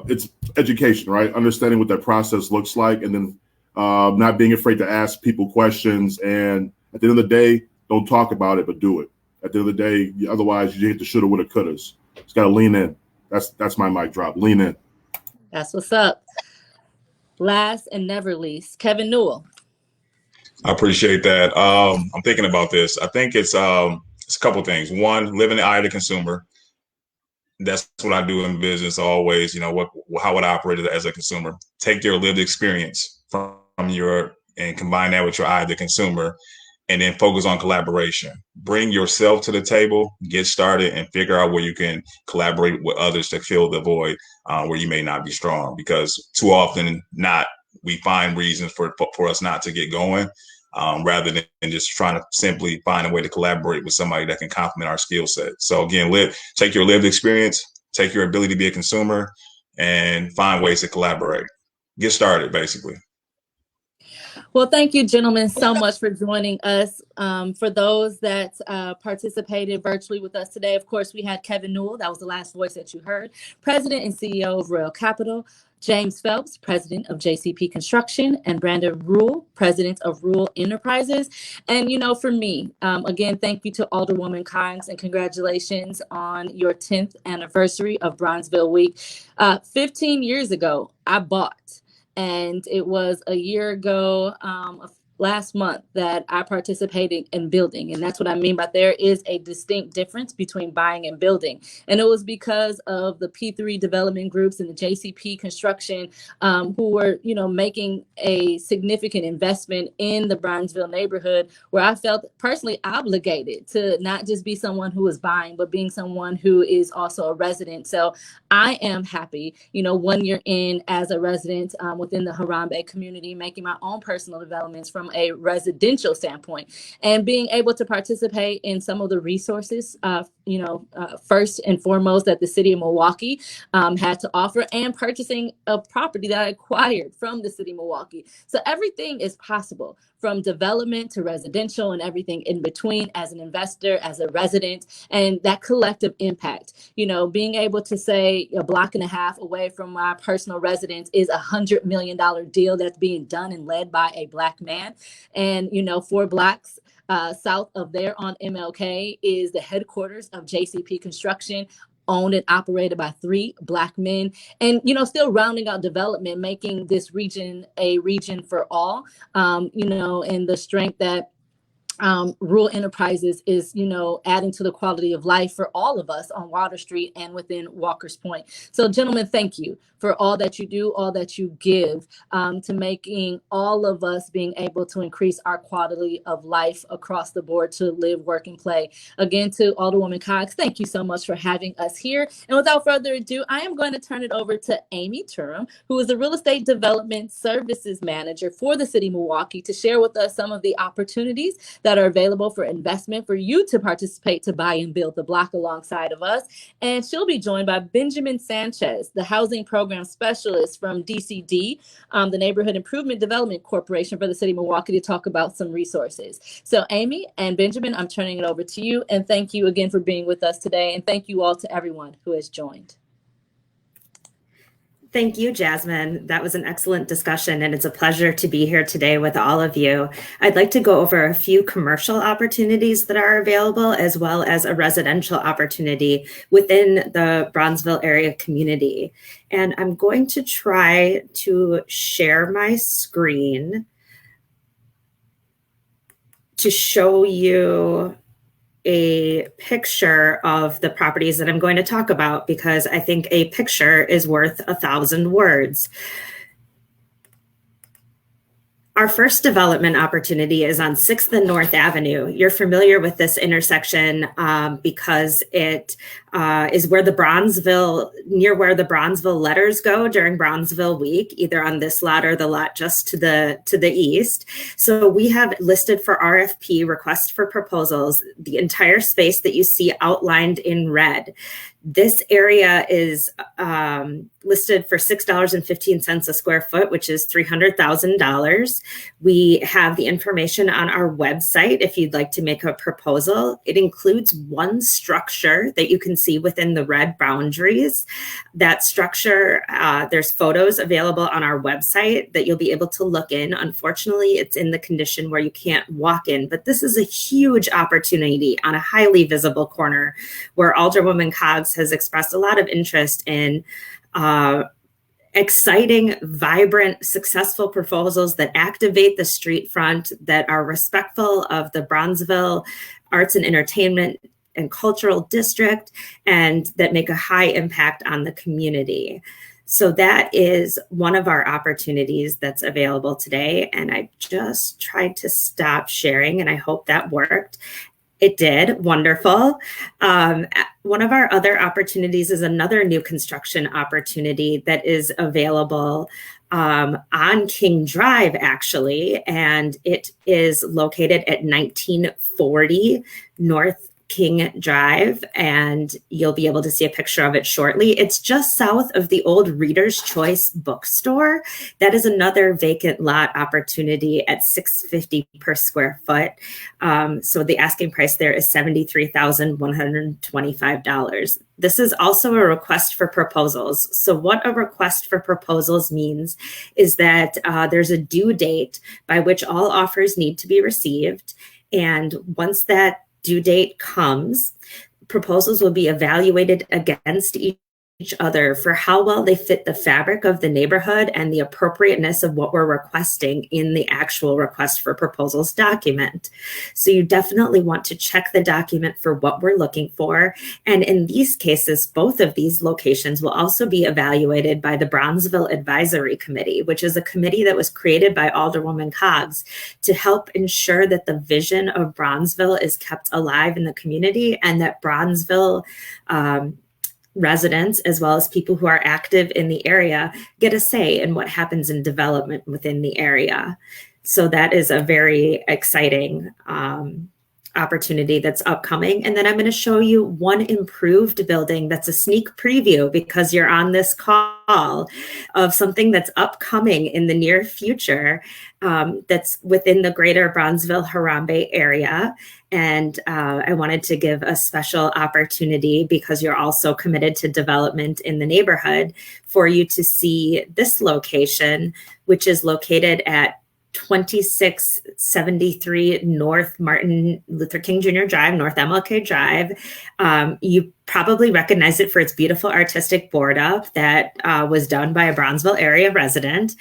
it's education, right? Understanding what that process looks like, and then not being afraid to ask people questions. And at the end of the day, don't talk about it, but do it. At the end of the day, otherwise you hit the shoulda, woulda, couldas. Just got to lean in. That's my mic drop. Lean in. That's what's up. Last and never least, Kevin Newell. I appreciate that. I'm thinking about this. I think it's a couple things. One, live in the eye of the consumer. That's what I do in business always. How would I operate as a consumer? Take your lived experience from and combine that with your eye of the consumer, and then focus on collaboration. Bring yourself to the table, get started, and figure out where you can collaborate with others to fill the void where you may not be strong. Because too often we find reasons for us not to get going, rather than just trying to simply find a way to collaborate with somebody that can complement our skill set. So again, take your lived experience, take your ability to be a consumer, and find ways to collaborate. Get started, basically. Well, thank you, gentlemen, so much for joining us. For those that participated virtually with us today, of course, we had Kevin Newell. That was the last voice that you heard. President and CEO of Royal Capital. James Phelps, president of JCP Construction, and Brandon Rule, president of Rule Enterprises. And, for me, again, thank you to Alderwoman Coggs, and congratulations on your 10th anniversary of Bronzeville Week. 15 years ago, I bought, and it was a year ago, last month, that I participated in building. And that's what I mean by there is a distinct difference between buying and building. And it was because of the P3 development groups and the JCP Construction who were, making a significant investment in the Bronzeville neighborhood, where I felt personally obligated to not just be someone who is buying, but being someone who is also a resident. So I am happy, 1 year in as a resident within the Harambe community, making my own personal developments from a residential standpoint, and being able to participate in some of the resources, first and foremost, that the city of Milwaukee had to offer, and purchasing a property that I acquired from the city of Milwaukee. So everything is possible, from development to residential and everything in between, as an investor, as a resident, and that collective impact. Being able to say a block and a half away from my personal residence is $100 million deal that's being done and led by a Black man. And, 4 blocks south of there on MLK is the headquarters of JCP Construction, owned and operated by 3 Black men, and, still rounding out development, making this region a region for all, and the strength that Rural Enterprises is, adding to the quality of life for all of us on Water Street and within Walker's Point. So, gentlemen, thank you for all that you do, all that you give to making all of us being able to increase our quality of life across the board, to live, work, and play. Again, to Alderwoman Coggs, thank you so much for having us here. And without further ado, I am going to turn it over to Amy Turum, who is the Real Estate Development Services Manager for the City of Milwaukee, to share with us some of the opportunities that are available for investment for you to participate, to buy and build the block alongside of us. And she'll be joined by Benjamin Sanchez, the Housing Program Specialist from DCD, the Neighborhood Improvement Development Corporation for the City of Milwaukee, to talk about some resources. So Amy and Benjamin, I'm turning it over to you. And thank you again for being with us today. And thank you all to everyone who has joined. Thank you, Jasmine. That was an excellent discussion, and it's a pleasure to be here today with all of you. I'd like to go over a few commercial opportunities that are available, as well as a residential opportunity within the Bronzeville area community. And I'm going to try to share my screen to show you a picture of the properties that I'm going to talk about, because I think a picture is worth 1,000 words. Our first development opportunity is on 6th and North Avenue. You're familiar with this intersection because it is where near where the Bronzeville letters go during Bronzeville Week, either on this lot or the lot just to the east. So we have listed for RFP, request for proposals, the entire space that you see outlined in red. This area is listed for $6.15 a square foot, which is $300,000. We have the information on our website if you'd like to make a proposal. It includes one structure that you can see within the red boundaries. That structure, there's photos available on our website that you'll be able to look in. Unfortunately, it's in the condition where you can't walk in, but this is a huge opportunity on a highly visible corner where Alderwoman Coggs has expressed a lot of interest in exciting, vibrant, successful proposals that activate the street front, that are respectful of the Bronzeville Arts and Entertainment and Cultural District, and that make a high impact on the community. So that is one of our opportunities that's available today. And I just tried to stop sharing, and I hope that worked. It did. Wonderful. One of our other opportunities is another new construction opportunity that is available on King Drive, actually, and it is located at 1940 North King Drive, and you'll be able to see a picture of it shortly. It's just south of the old Reader's Choice bookstore. That is another vacant lot opportunity at $650 per square foot. So the asking price there is $73,125. This is also a request for proposals. So what a request for proposals means is that there's a due date by which all offers need to be received. And once that due date comes, proposals will be evaluated against each other for how well they fit the fabric of the neighborhood and the appropriateness of what we're requesting in the actual request for proposals document. So you definitely want to check the document for what we're looking for. And in these cases, both of these locations will also be evaluated by the Bronzeville Advisory Committee, which is a committee that was created by Alderwoman Coggs to help ensure that the vision of Bronzeville is kept alive in the community, and that Bronzeville residents, as well as people who are active in the area, get a say in what happens in development within the area. So that is a very exciting opportunity that's upcoming. And then I'm going to show you one improved building that's a sneak preview, because you're on this call, of something that's upcoming in the near future that's within the greater Bronzeville-Harambee area. And I wanted to give a special opportunity, because you're also committed to development in the neighborhood, for you to see this location, which is located at 2673 North Martin Luther King Jr. Drive, North MLK Drive. You probably recognize it for its beautiful artistic board up that was done by a Bronzeville area resident.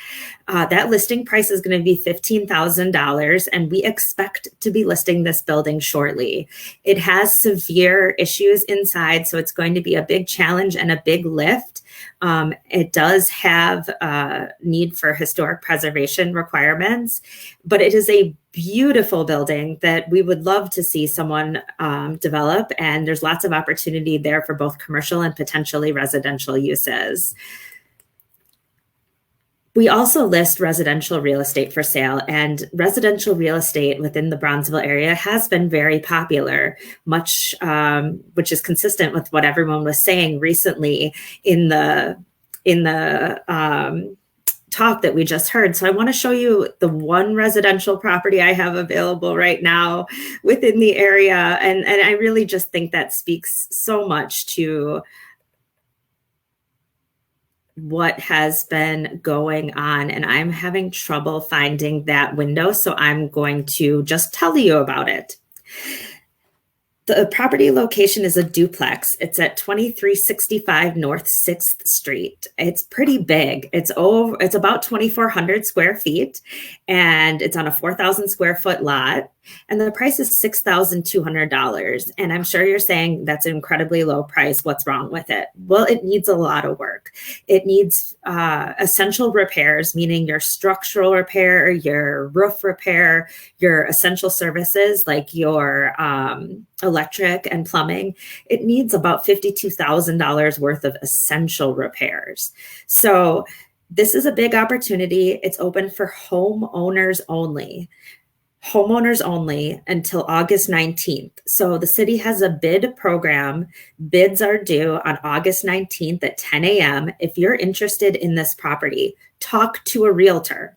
That listing price is going to be $15,000, and we expect to be listing this building shortly. It has severe issues inside, so it's going to be a big challenge and a big lift. It does have a need for historic preservation requirements, but it is a beautiful building that we would love to see someone develop, and there's lots of opportunity there for both commercial and potentially residential uses. We also list residential real estate for sale, and residential real estate within the Bronzeville area has been very popular, much which is consistent with what everyone was saying recently in the talk that we just heard. So I want to show you the one residential property I have available right now within the area, and I really just think that speaks so much to what has been going on, and I'm having trouble finding that window, so I'm going to just tell you about it. The property location is a duplex. It's at 2365 North 6th Street. It's pretty big. It's about 2,400 square feet, and it's on a 4,000 square foot lot. And the price is $6,200. And I'm sure you're saying that's an incredibly low price. What's wrong with it? Well, it needs a lot of work. It needs essential repairs, meaning your structural repair, your roof repair, your essential services like your electric and plumbing. It needs about $52,000 worth of essential repairs. So this is a big opportunity. It's open for homeowners only. Homeowners only until August 19th. So the city has a bid program. Bids are due on August 19th at 10 a.m. If you're interested in this property, talk to a realtor.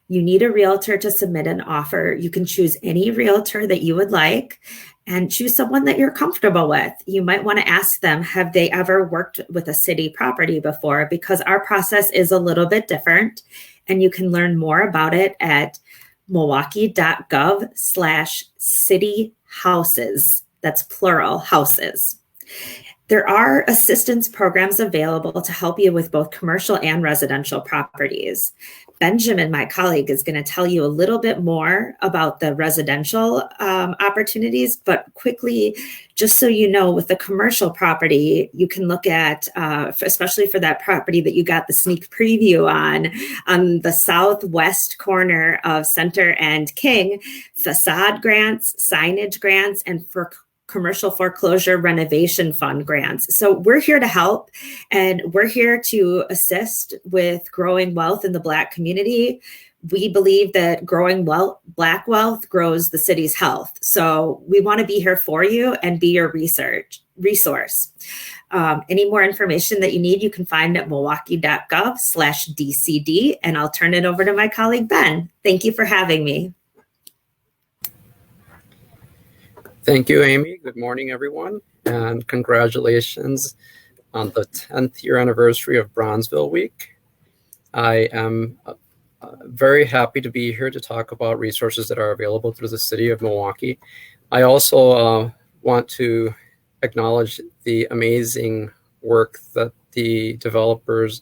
You need a realtor to submit an offer. You can choose any realtor that you would like and choose someone that you're comfortable with. You might want to ask them, have they ever worked with a city property before? Because our process is a little bit different, and you can learn more about it at milwaukee.gov/city houses. That's plural, houses. There are assistance programs available to help you with both commercial and residential properties. Benjamin, my colleague, is going to tell you a little bit more about the residential opportunities, but quickly, just so you know, with the commercial property, you can look at, especially for that property that you got the sneak preview on the southwest corner of Center and King, facade grants, signage grants, and for commercial foreclosure renovation fund grants. So we're here to help, and we're here to assist with growing wealth in the Black community. We believe that growing Black wealth grows the city's health. So we want to be here for you and be your resource. Any more information that you need, you can find at milwaukee.gov/DCD, and I'll turn it over to my colleague, Ben. Thank you for having me. Thank you, Amy. Good morning, everyone, and congratulations on the 10th year anniversary of Bronzeville Week. I am very happy to be here to talk about resources that are available through the city of Milwaukee. I also want to acknowledge the amazing work that the developers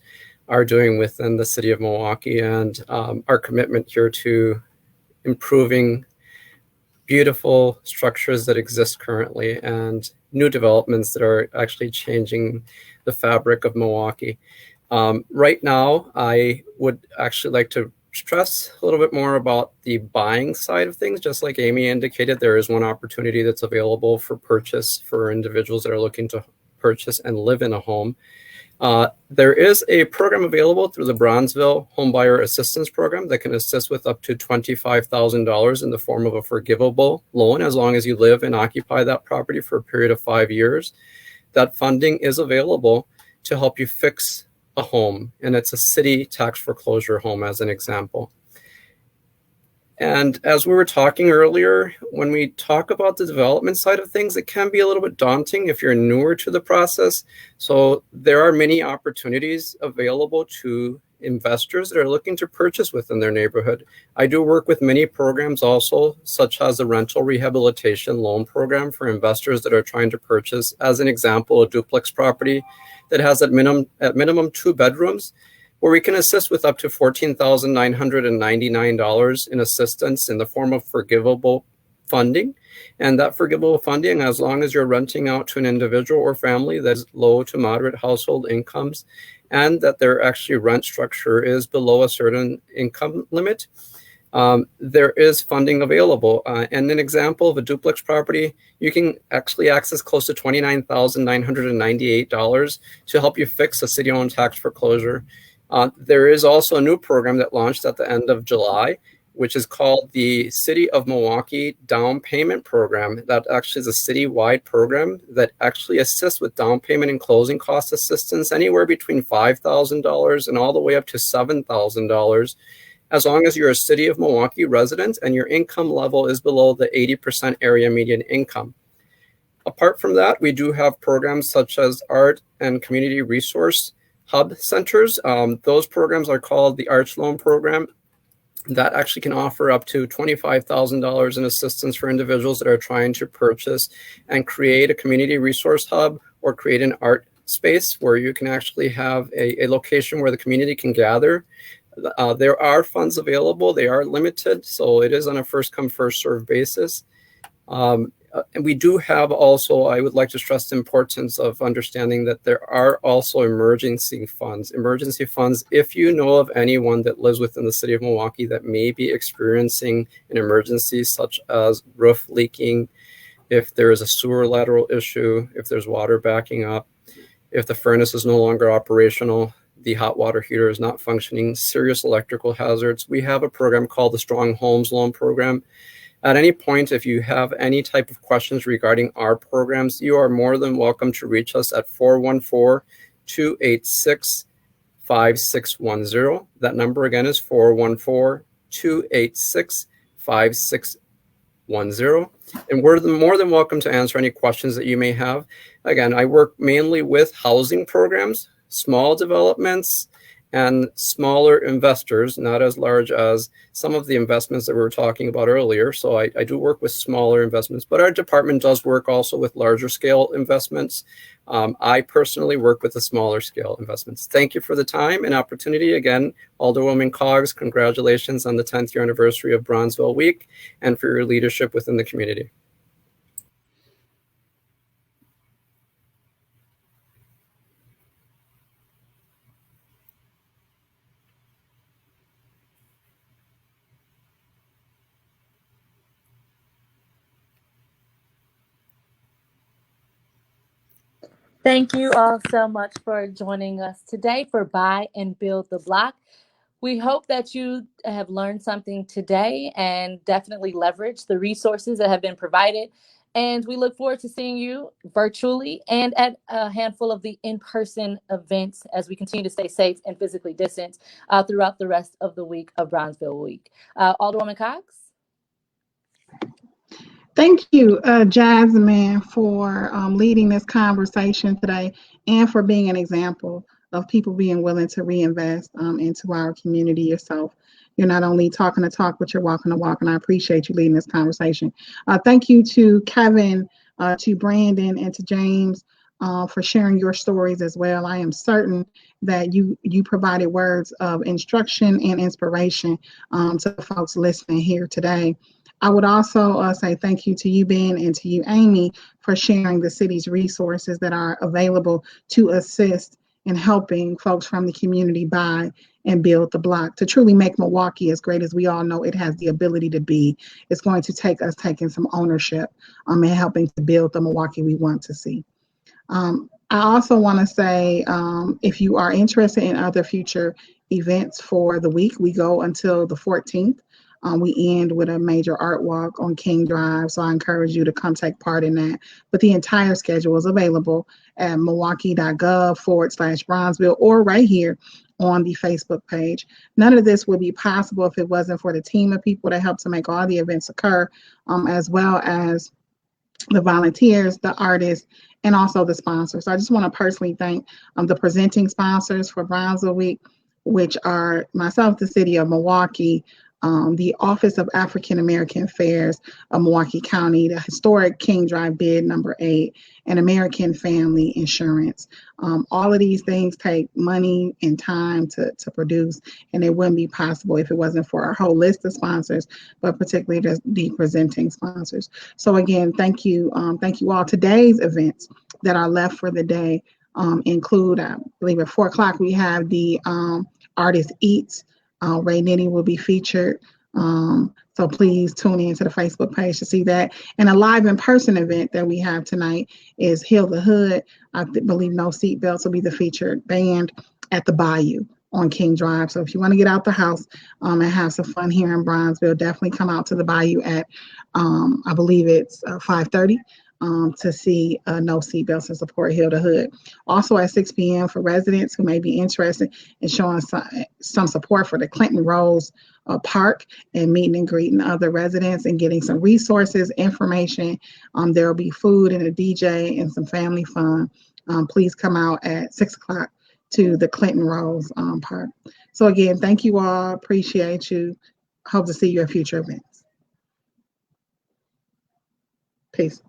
are doing within the city of Milwaukee, and our commitment here to improving beautiful structures that exist currently and new developments that are actually changing the fabric of Milwaukee. Right now, I would actually like to stress a little bit more about the buying side of things. Just like Amy indicated, there is one opportunity that's available for purchase for individuals that are looking to purchase and live in a home. There is a program available through the Bronzeville Homebuyer Assistance Program that can assist with up to $25,000 in the form of a forgivable loan as long as you live and occupy that property for a period of 5 years. That funding is available to help you fix a home, and it's a city tax foreclosure home as an example. And as we were talking earlier, when we talk about the development side of things, it can be a little bit daunting if you're newer to the process. So there are many opportunities available to investors that are looking to purchase within their neighborhood. I do work with many programs also, such as the rental rehabilitation loan program for investors that are trying to purchase, as an example, a duplex property that has at minimum 2 bedrooms, where we can assist with up to $14,999 in assistance in the form of forgivable funding. And that forgivable funding, as long as you're renting out to an individual or family that's low to moderate household incomes, and that their actually rent structure is below a certain income limit, there is funding available. And an example of a duplex property, you can actually access close to $29,998 to help you fix a city-owned tax foreclosure. There is also a new program that launched at the end of July, which is called the City of Milwaukee Down Payment Program. That actually is a citywide program that actually assists with down payment and closing cost assistance anywhere between $5,000 and all the way up to $7,000, as long as you're a City of Milwaukee resident and your income level is below the 80% area median income. Apart from that, we do have programs such as art and community resource hub centers. Those programs are called the Arch Loan Program. That actually can offer up to $25,000 in assistance for individuals that are trying to purchase and create a community resource hub or create an art space where you can actually have a location where the community can gather. There are funds available. They are limited, so it is on a first come, first served basis. And we do have also, I would like to stress the importance of understanding that there are also emergency funds. Emergency funds, if you know of anyone that lives within the city of Milwaukee that may be experiencing an emergency such as roof leaking, if there is a sewer lateral issue, if there's water backing up, if the furnace is no longer operational, the hot water heater is not functioning, serious electrical hazards, we have a program called the Strong Homes Loan Program. At any point, if you have any type of questions regarding our programs, you are more than welcome to reach us at 414-286-5610. That number again is 414-286-5610. And we're more than welcome to answer any questions that you may have. Again, I work mainly with housing programs, small developments, and smaller investors, not as large as some of the investments that we were talking about earlier. So I do work with smaller investments, but our department does work also with larger scale investments. I personally work with the smaller scale investments. Thank you for the time and opportunity. Again, Alderwoman Coggs, congratulations on the 10th year anniversary of Bronzeville Week and for your leadership within the community. Thank you all so much for joining us today for Buy and Build the Block. We hope that you have learned something today and definitely leverage the resources that have been provided. And we look forward to seeing you virtually and at a handful of the in-person events as we continue to stay safe and physically distanced throughout the rest of the week of Bronzeville Week. Alderwoman Coggs? Thank you, Jasmine, for leading this conversation today and for being an example of people being willing to reinvest into our community yourself. You're not only talking the talk, but you're walking the walk, and I appreciate you leading this conversation. Thank you to Kevin, to Brandon, and to James for sharing your stories as well. I am certain that you provided words of instruction and inspiration to the folks listening here today. I would also say thank you to you, Ben, and to you, Amy, for sharing the city's resources that are available to assist in helping folks from the community buy and build the block. To truly make Milwaukee as great as we all know it has the ability to be, it's going to take us taking some ownership and helping to build the Milwaukee we want to see. I also want to say, if you are interested in other future events for the week, we go until the 14th. We end with a major art walk on King Drive, so I encourage you to come take part in that. But the entire schedule is available at milwaukee.gov/Bronzeville or right here on the Facebook page. None of this would be possible if it wasn't for the team of people that help to make all the events occur, as well as the volunteers, the artists, and also the sponsors. So I just want to personally thank the presenting sponsors for Bronzeville Week, which are myself, the City of Milwaukee, the Office of African American Affairs of Milwaukee County, the historic King Drive bid number 8, and American Family Insurance. All of these things take money and time to produce, and it wouldn't be possible if it wasn't for our whole list of sponsors, but particularly the presenting sponsors. So again, thank you all. Today's events that are left for the day include, I believe at 4 o'clock, we have the Artist Eats. Ray Nitty will be featured. So please tune in to the Facebook page to see that. And a live in-person event that we have tonight is Heal the Hood. I believe No Seatbelts will be the featured band at the Bayou on King Drive. So if you want to get out the house and have some fun here in Bronzeville, definitely come out to the Bayou at, I believe it's 5:30. To see No Seatbelts and support Heal the Hood. Also at 6 p.m. for residents who may be interested in showing some support for the Clinton Rose Park and meeting and greeting other residents and getting some resources, information. There will be food and a DJ and some family fun. Please come out at 6 o'clock to the Clinton Rose Park. So again, thank you all. Appreciate you. Hope to see you at future events. Peace.